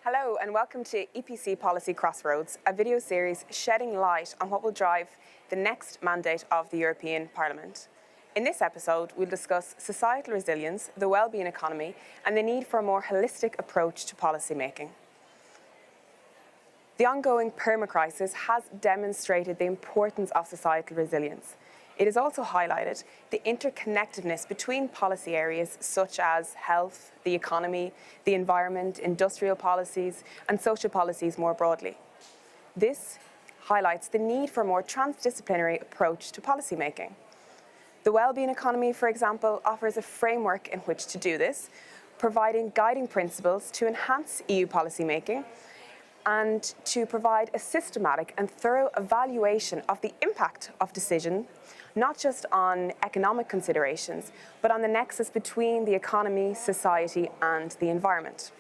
Hello and welcome to EPC Policy Crossroads, a video series shedding light on what will drive the next mandate of the European Parliament. In this episode, we'll discuss societal resilience, the well-being economy, and the need for a more holistic approach to policy making. The ongoing perma-crisis has demonstrated the importance of societal resilience. It has also highlighted the interconnectedness between policy areas such as health, the economy, the environment, industrial policies, and social policies more broadly. This highlights the need for a more transdisciplinary approach to policy making. The well-being economy, for example, offers a framework in which to do this, providing guiding principles to enhance EU policy making and to provide a systematic and thorough evaluation of the impact of decision, not just on economic considerations, but on the nexus between the economy, society, and the environment.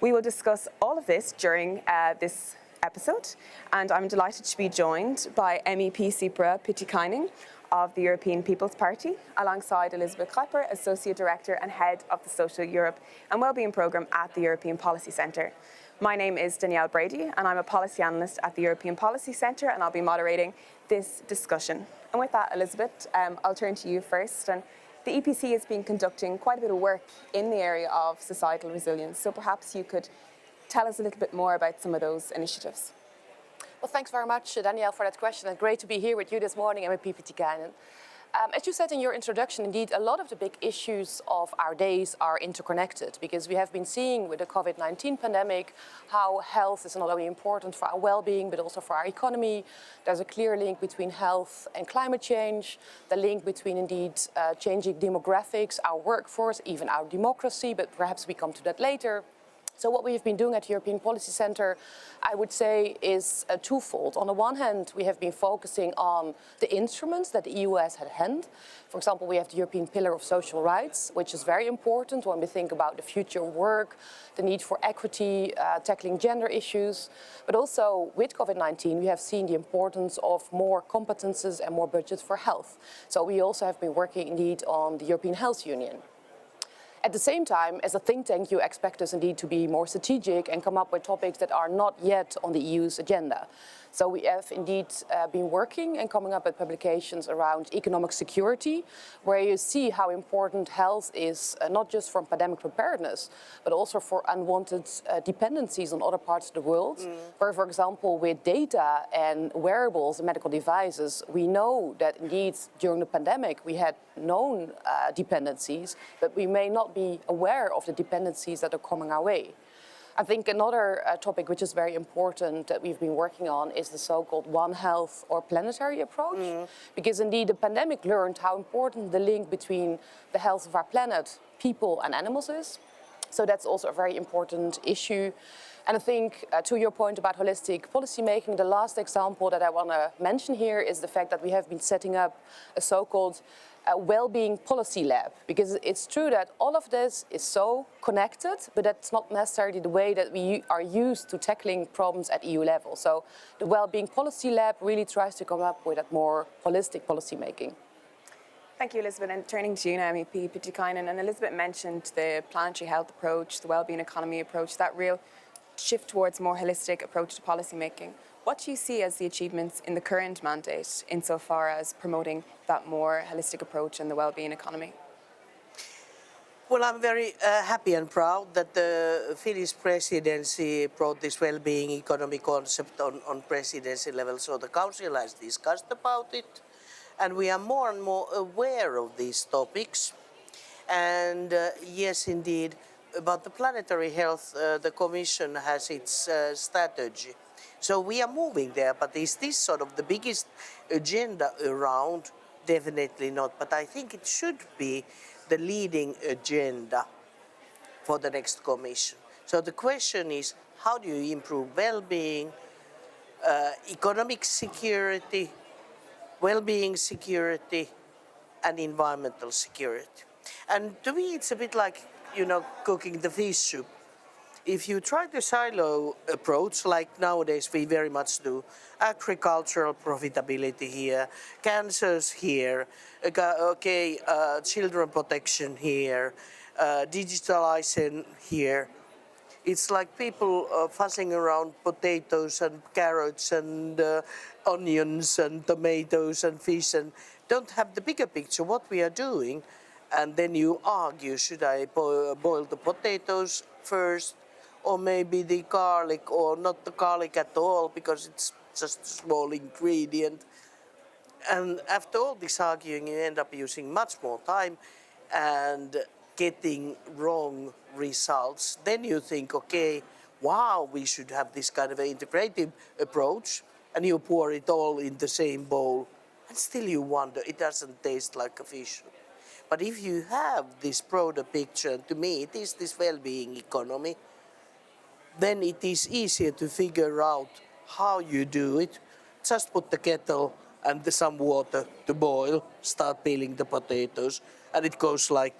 We will discuss all of this during this episode, and I'm delighted to be joined by MEP Sirpa Pietikäinen of the European People's Party, alongside Elizabeth Kuiper, Associate Director and Head of the Social Europe and Wellbeing Programme at the European Policy Centre. My name is Danielle Brady, and I'm a Policy Analyst at the European Policy Centre, and I'll be moderating this discussion. And with that, Elizabeth, I'll turn to you first. And the EPC has been conducting quite a bit of work in the area of societal resilience, so perhaps you could tell us a little bit more about some of those initiatives. Well, thanks very much, Danielle, for that question, and great to be here with you this morning, MEP Pietikäinen. As you said in your introduction, indeed, a lot of the big issues of our days are interconnected, because we have been seeing with the COVID-19 pandemic how health is not only important for our well-being, but also for our economy. There's a clear link between health and climate change, the link between, indeed, changing demographics, our workforce, even our democracy, but perhaps we come to that later. So what we have been doing at the European Policy Centre, I would say, is twofold. On the one hand, we have been focusing on the instruments that the EU has at hand. For example, we have the European Pillar of Social Rights, which is very important when we think about the future of work, the need for equity, tackling gender issues. But also with COVID-19, we have seen the importance of more competences and more budget for health. So we also have been working indeed on the European Health Union. At the same time, as a think tank, you expect us indeed to be more strategic and come up with topics that are not yet on the EU's agenda. So we have indeed been working and coming up with publications around economic security, where you see how important health is, not just for pandemic preparedness, but also for unwanted dependencies on other parts of the world. Where, for example, with data and wearables and medical devices, we know that indeed during the pandemic we had known dependencies, but we may not be aware of the dependencies that are coming our way. I think another topic which is very important that we've been working on is the so-called One Health or planetary approach. Because indeed the pandemic learned how important the link between the health of our planet, people and animals is. So that's also a very important issue. And I think to your point about holistic policy making, the last example that I want to mention here is the fact that we have been setting up a so-called well-being policy lab, because it's true that all of this is so connected, but that's not necessarily the way that we are used to tackling problems at EU level. So the well-being policy lab really tries to come up with a more holistic policy making. Thank you, Elizabeth. And turning to you now, MEP Pietikäinen, and Elizabeth mentioned the planetary health approach, the well-being economy approach, that real shift towards a more holistic approach to policy making. What do you see as the achievements in the current mandate insofar as promoting that more holistic approach in the well-being economy? Well, I'm very happy and proud that the Finnish presidency brought this well-being economy concept on presidency level. So the Council has discussed about it, and we are more and more aware of these topics. And yes, indeed, about the planetary health, the Commission has its strategy. So we are moving there, but is this sort of the biggest agenda around? Definitely not, but I think it should be the leading agenda for the next Commission. So the question is, how do you improve well-being, economic security, well-being security, and environmental security? And to me, it's a bit like, cooking the fish soup. If you try the silo approach, like nowadays we very much do, agricultural profitability here, cancers here, children protection here, digitalization here, It's like people fussing around potatoes and carrots and onions and tomatoes and fish and don't have the bigger picture, what we are doing. And then you argue, should I boil the potatoes first, or maybe the garlic, or not the garlic at all because it's just a small ingredient. And after all this arguing, you end up using much more time and getting wrong results. Then you think, okay, wow, we should have this kind of an integrative approach, and you pour it all in the same bowl, and still you wonder, it doesn't taste like a fish. But if you have this broader picture, and to me it is this well-being economy, then it is easier to figure out how you do it. Just put the kettle and some water to boil, start peeling the potatoes, and it goes like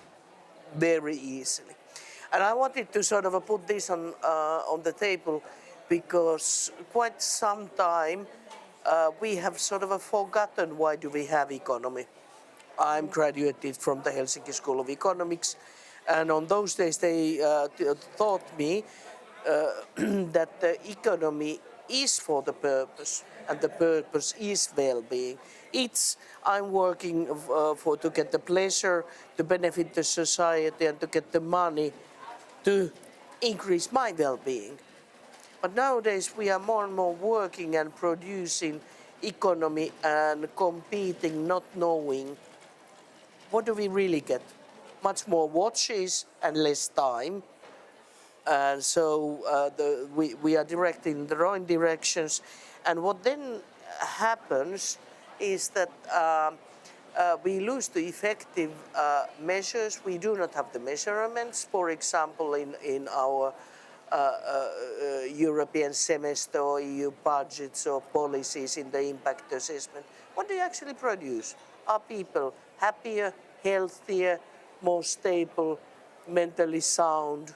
very easily. And I wanted to sort of put this on the table because quite some time we have sort of forgotten why do we have economy. I'm graduated from the Helsinki School of Economics, and on those days they taught me that the economy is for the purpose, and the purpose is well-being. I'm working to get the pleasure, to benefit the society, and to get the money to increase my well-being. But nowadays we are more and more working and producing economy and competing, not knowing what do we really get. Much more watches and less time. And so we are directing the wrong directions. And what then happens is that we lose the effective measures. We do not have the measurements. For example, in our European semester or EU budgets or policies in the impact assessment, what do you actually produce? Are people happier, healthier, more stable, mentally sound?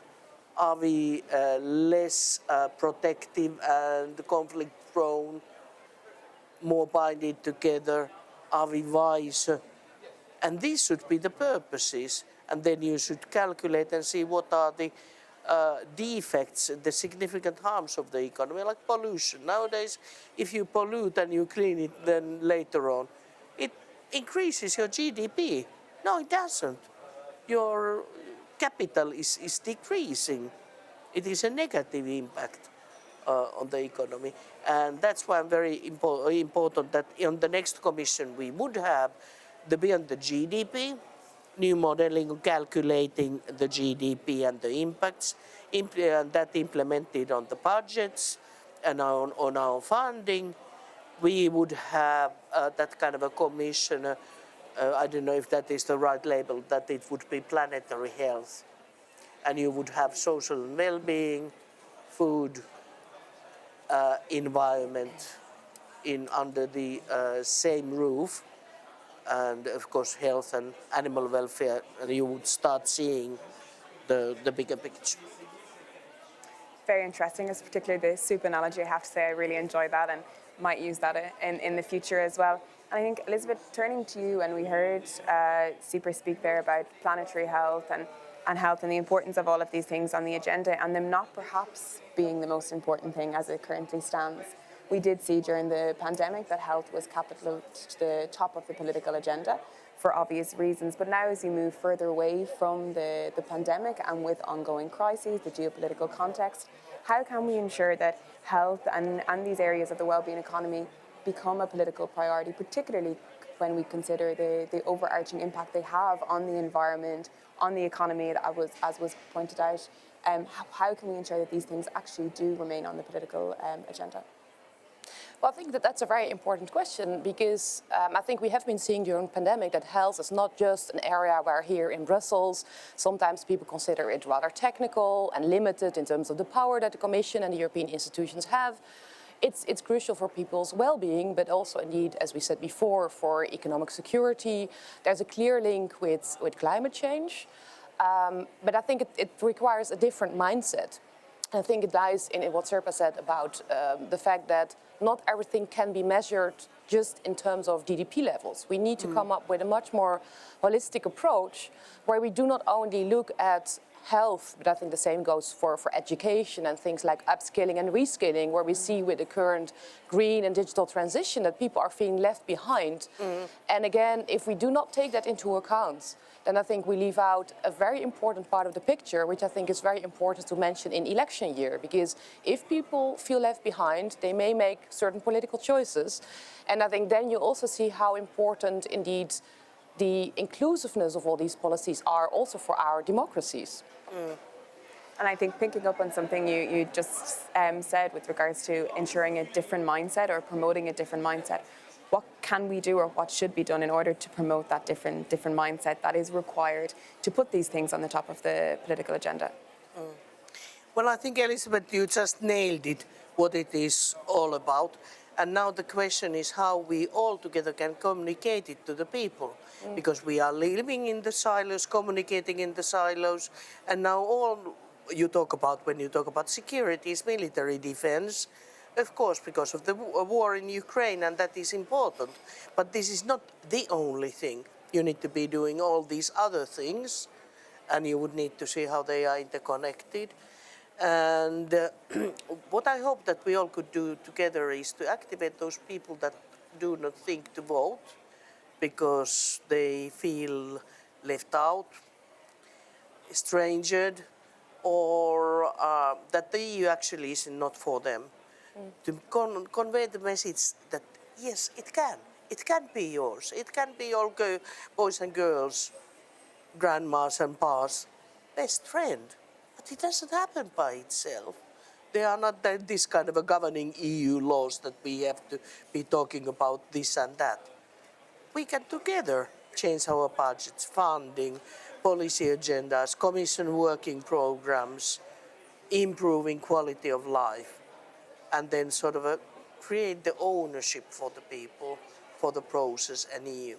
Are we less protective and conflict prone, more binded together? Are we wiser? And these should be the purposes. And then you should calculate and see what are the defects, the significant harms of the economy, like pollution. Nowadays, if you pollute and you clean it, then later on, it increases your GDP. No, it doesn't. Your capital is decreasing. It is a negative impact on the economy. And that's why I'm very important that in the next commission we would have beyond the GDP, new modeling, calculating the GDP and the impacts, and that implemented on the budgets and on our funding. We would have that kind of a commission, I don't know if that is the right label, that it would be planetary health. And you would have social and well-being, food, environment under the same roof, and of course health and animal welfare, and you would start seeing the bigger picture. Very interesting, it's particularly the soup analogy. I have to say I really enjoy that and might use that in the future as well. And I think, Elizabeth, turning to you, and we heard Sirpa speak there about planetary health and health and the importance of all of these things on the agenda, and them not perhaps being the most important thing as it currently stands. We did see during the pandemic that health was catapulted to the top of the political agenda for obvious reasons. But now as you move further away from the pandemic and with ongoing crises, the geopolitical context, how can we ensure that health and these areas of the well-being economy become a political priority, particularly when we consider the overarching impact they have on the environment, on the economy, as was pointed out? How can we ensure that these things actually do remain on the political agenda? Well, I think that's a very important question because I think we have been seeing during the pandemic that health is not just an area where here in Brussels, sometimes people consider it rather technical and limited in terms of the power that the Commission and the European institutions have. It's crucial for people's well-being, but also indeed, as we said before, for economic security. There's a clear link with climate change, but I think it requires a different mindset. I think it lies in what Sirpa said about the fact that not everything can be measured just in terms of GDP levels. We need to come up with a much more holistic approach where we do not only look at health, but I think the same goes for education and things like upskilling and reskilling, where we see with the current green and digital transition that people are feeling left behind. And again, if we do not take that into account, then I think we leave out a very important part of the picture, which I think is very important to mention in election year. Because if people feel left behind, they may make certain political choices. And I think then you also see how important indeed the inclusiveness of all these policies are also for our democracies. And I think picking up on something you just said with regards to ensuring a different mindset or promoting a different mindset, what can we do or what should be done in order to promote that different mindset that is required to put these things on the top of the political agenda? Well, I think, Elizabeth, you just nailed it, what it is all about. And now the question is how we all together can communicate it to the people. Because we are living in the silos, communicating in the silos, and now all you talk about when you talk about security is military defense. Of course, because of the war in Ukraine, and that is important. But this is not the only thing. You need to be doing all these other things, and you would need to see how they are interconnected. And what I hope that we all could do together is to activate those people that do not think to vote because they feel left out, estranged, or that the EU actually is not for them. To convey the message that yes, it can be yours. It can be all boys and girls, grandmas and pas, best friend. But it doesn't happen by itself. They are not this kind of a governing EU laws that we have to be talking about this and that. We can together change our budgets, funding, policy agendas, commission working programs, improving quality of life, and then sort of create the ownership for the people, for the process and EU.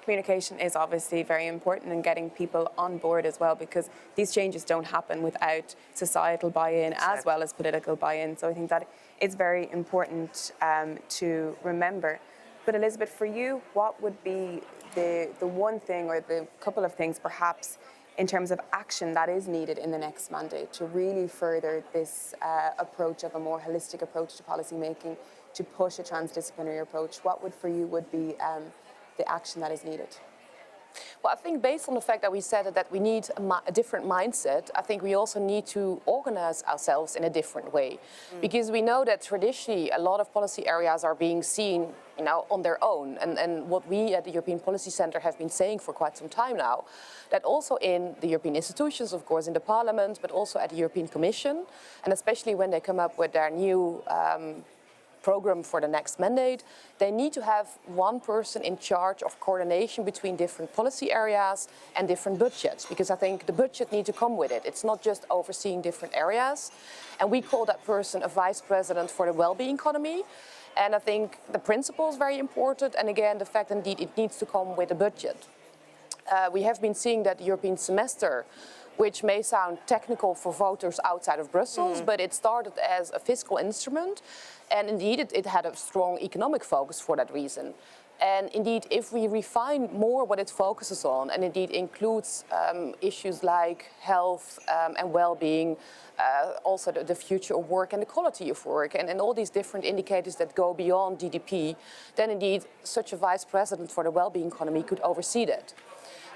Communication is obviously very important in getting people on board as well, because these changes don't happen without societal buy-in as well as political buy-in. So I think that it's very important to remember. But Elizabeth, for you, what would be the one thing or the couple of things perhaps in terms of action that is needed in the next mandate to really further this approach of a more holistic approach to policy making, to push a transdisciplinary approach? What would for you would be the action that is needed? Well, I think based on the fact that we said that we need a different mindset, I think we also need to organize ourselves in a different way. Because we know that traditionally a lot of policy areas are being seen on their own. And what we at the European Policy Centre have been saying for quite some time now, that also in the European institutions, of course, in the Parliament, but also at the European Commission, and especially when they come up with their new program for the next mandate, they need to have one person in charge of coordination between different policy areas and different budgets, because I think the budget needs to come with it. It's not just overseeing different areas. And we call that person a vice president for the WellBeing Economy. And I think the principle is very important. And again, the fact indeed it needs to come with a budget. We have been seeing that the European semester, which may sound technical for voters outside of Brussels, but it started as a fiscal instrument. And indeed, it had a strong economic focus for that reason. And indeed, if we refine more what it focuses on, and indeed includes issues like health and well-being, also the future of work and the quality of work, and all these different indicators that go beyond GDP, then indeed such a vice president for the well-being economy could oversee that.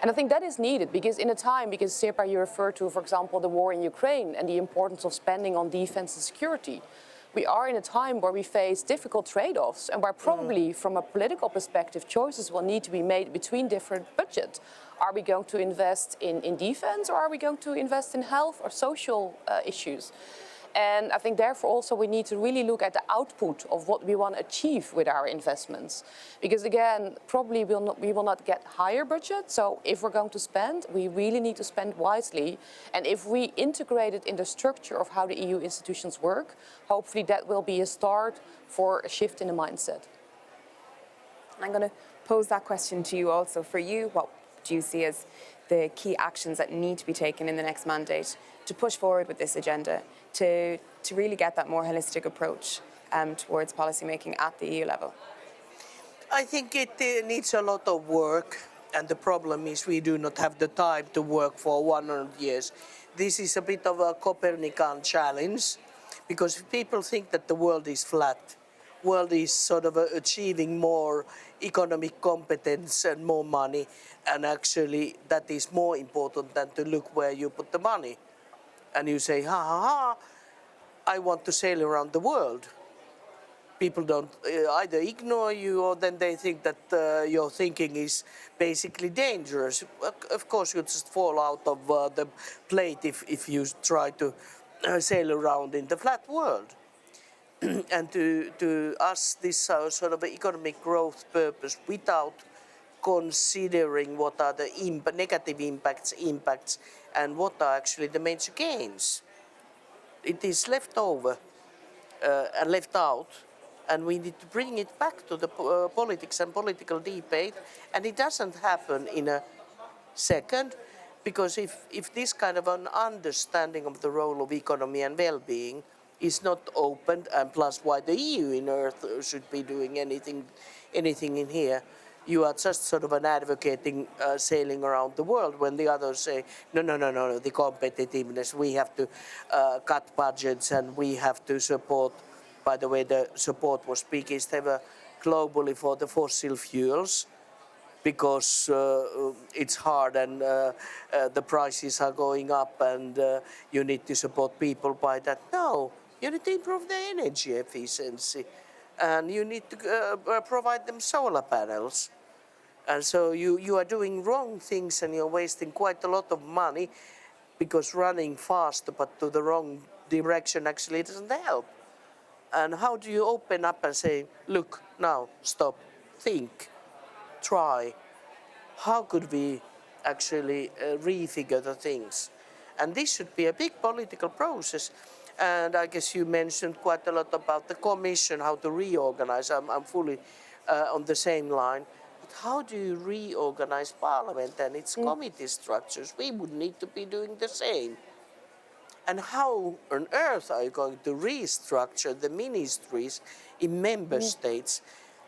And I think that is needed because in a time, because Sirpa, you referred to, for example, the war in Ukraine and the importance of spending on defense and security. We are in a time where we face difficult trade-offs and where probably from a political perspective, choices will need to be made between different budgets. Are we going to invest in defense, or are we going to invest in health or social issues? And I think therefore also we need to really look at the output of what we want to achieve with our investments. Because again, probably we will not get higher budget. So if we're going to spend, we really need to spend wisely. And if we integrate it in the structure of how the EU institutions work, hopefully that will be a start for a shift in the mindset. I'm going to pose that question to you also. For you, what do you see as the key actions that need to be taken in the next mandate to push forward with this agenda, to really get that more holistic approach towards policy making at the EU level? I think it needs a lot of work, And the problem is we do not have the time to work for 100 years. This is a bit of a Copernican challenge, because if people think that the world is flat, world is sort of achieving more economic competence and more money, and actually that is more important than to look where you put the money. And you say, ha ha ha, I want to sail around the world. People don't either ignore you, or then they think that your thinking is basically dangerous. Of course, you just fall out of the plate if you try to sail around in the flat world. And to us, this sort of economic growth purpose without considering what are the negative impacts, and what are actually the major gains. It is left over and left out, and we need to bring it back to the politics and political debate, and it doesn't happen in a second, because if this kind of an understanding of the role of economy and well-being is not opened, and plus why the EU in Earth should be doing anything in here, you are just sort of an advocating sailing around the world, when the others say, no, the competitiveness, we have to cut budgets and we have to support. By the way, the support was biggest ever globally for the fossil fuels, because it's hard and the prices are going up, and you need to support people by that. No, you need to improve the energy efficiency, and you need to provide them solar panels. And so you are doing wrong things, and you're wasting quite a lot of money, because running fast but to the wrong direction actually doesn't help. And how do you open up and say, look, now, stop, think, try. How could we actually refigure the things? And this should be a big political process. And I guess you mentioned quite a lot about the Commission, how to reorganize. I'm fully on the same line. But how do you reorganize Parliament and its committee structures? We would need to be doing the same. And how on earth are you going to restructure the ministries in member states?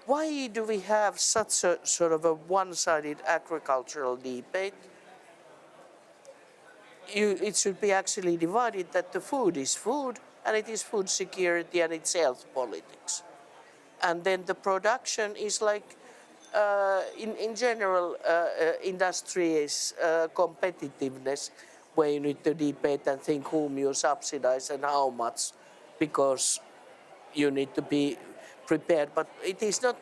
Why do we have such a sort of a one-sided agricultural debate? It should be actually divided, that the food is food, and it is food security, and it's health politics. And then the production is like, in general, industry is competitiveness, where you need to debate and think whom you subsidize and how much, because you need to be prepared. But it is not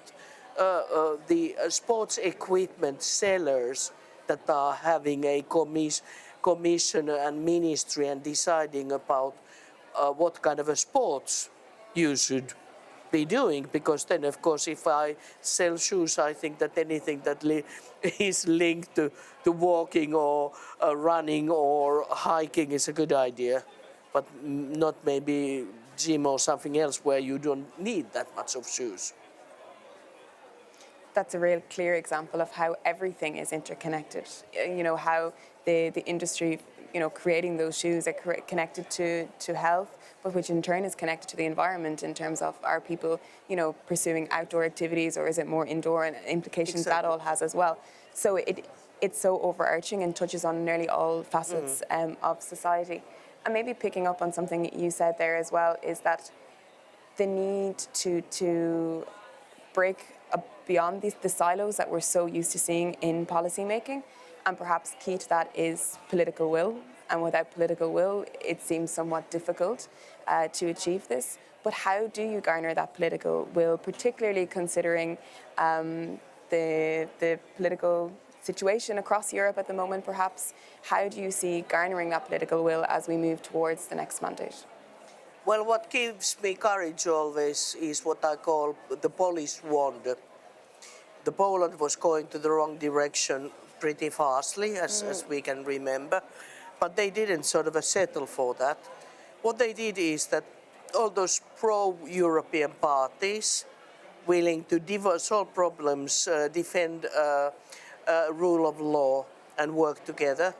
the sports equipment sellers that are having a commission and ministry and deciding about what kind of a sports you should be doing, because then of course if I sell shoes, I think that anything that is linked to walking or running or hiking is a good idea, but not maybe gym or something else where you don't need that much of shoes. That's a real clear example of how everything is interconnected. You know, how the industry, you know, creating those shoes are connected to health, but which in turn is connected to the environment in terms of, are people, you know, pursuing outdoor activities, or is it more indoor, and implications that all has as well. So it's so overarching and touches on nearly all facets of society. And maybe picking up on something you said there as well, is that the need to break beyond the silos that we're so used to seeing in policy making, and perhaps key to that is political will. And without political will, it seems somewhat difficult to achieve this. But how do you garner that political will, particularly considering the political situation across Europe at the moment, perhaps? How do you see garnering that political will as we move towards the next mandate? Well, what gives me courage always is what I call the Polish wand. The Poland was going to the wrong direction pretty fastly, as we can remember, but they didn't sort of settle for that. What they did is that all those pro-European parties willing to solve problems, defend rule of law and work together,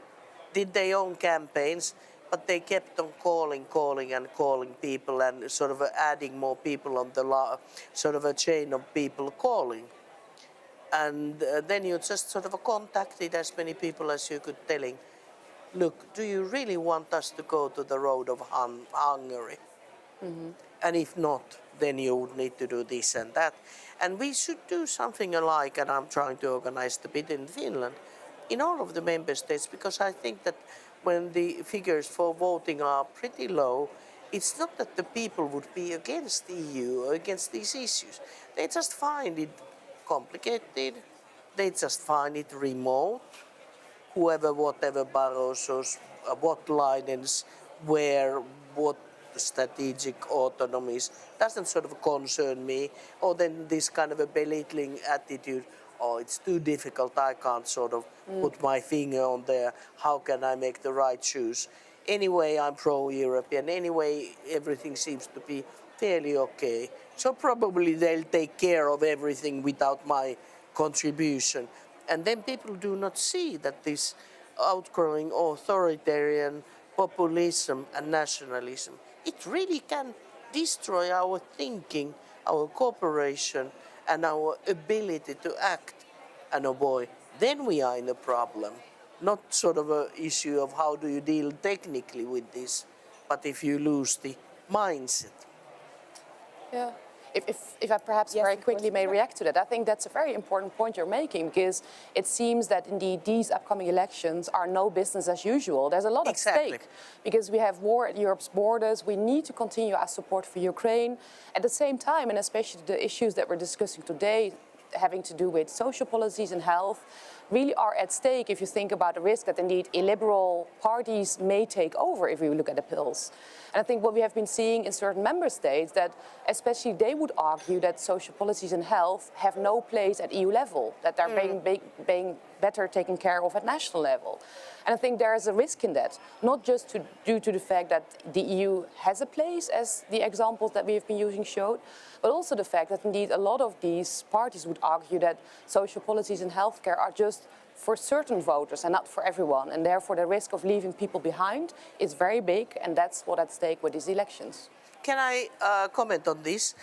did their own campaigns, but they kept on calling people, and sort of adding more people on the sort of a chain of people calling. And then you just sort of contacted as many people as you could, telling, look, do you really want us to go to the road of Hungary? And if not, then you would need to do this and that. And we should do something alike, and I'm trying to organize the bit in Finland, in all of the member states, because I think that when the figures for voting are pretty low, it's not that the people would be against the EU or against these issues. They just find it complicated, they just find it remote, whoever, whatever Barroso's, what Leiden's, where, what strategic autonomies, doesn't sort of concern me, or then this kind of a belittling attitude, oh, it's too difficult, I can't sort of put my finger on there, how can I make the right choice? Anyway, I'm pro-European, anyway, everything seems to be fairly okay, so probably they'll take care of everything without my contribution. And then people do not see that this outgrowing authoritarian populism and nationalism, it really can destroy our thinking, our cooperation, and our ability to act. And oh boy, then we are in a problem. Not sort of an issue of how do you deal technically with this, but if you lose the mindset. Yeah. If I perhaps very quickly may react to that, I think that's a very important point you're making, because it seems that indeed these upcoming elections are no business as usual. There's a lot at stake, because we have war at Europe's borders. We need to continue our support for Ukraine. At the same time, and especially the issues that we're discussing today, having to do with social policies and health, really are at stake if you think about the risk that indeed illiberal parties may take over if we look at the polls. And I think what we have been seeing in certain member states, that especially they would argue that social policies and health have no place at EU level, that they're being better taken care of at national level. And I think there is a risk in that, not just due to the fact that the EU has a place, as the examples that we have been using showed, but also the fact that indeed a lot of these parties would argue that social policies and healthcare are just for certain voters and not for everyone, and therefore the risk of leaving people behind is very big, and that's what's at stake with these elections. Can I comment on this?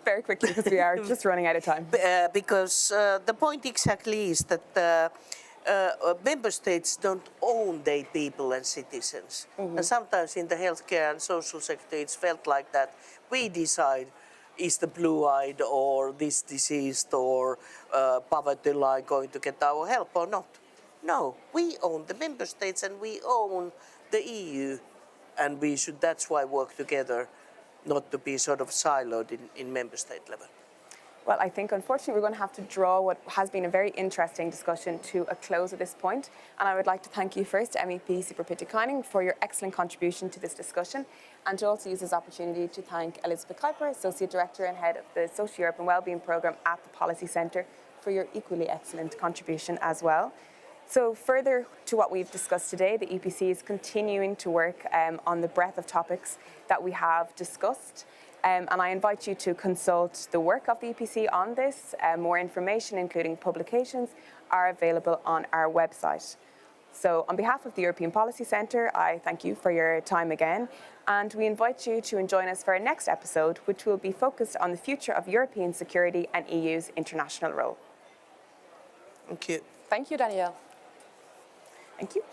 Very quickly, because we are just running out of time. Because the point exactly is that member states don't own their people and citizens. And sometimes in the healthcare and social sector it's felt like that we decide, is the blue-eyed or this diseased or poverty line going to get our help or not? No, we own the member states and we own the EU, and we should, that's why, work together, not to be sort of siloed in member state level. Well, I think unfortunately we're going to have to draw what has been a very interesting discussion to a close at this point. And I would like to thank you first, MEP Sirpa Pietikäinen, for your excellent contribution to this discussion, and to also use this opportunity to thank Elizabeth Kuiper, Associate Director and Head of the Social Europe and Wellbeing Programme at the Policy Centre, for your equally excellent contribution as well. So further to what we've discussed today, the EPC is continuing to work on the breadth of topics that we have discussed. And I invite you to consult the work of the EPC on this. More information, including publications, are available on our website. So on behalf of the European Policy Centre, I thank you for your time again. And we invite you to join us for our next episode, which will be focused on the future of European security and EU's international role. Thank you. Thank you, Danielle. Thank you.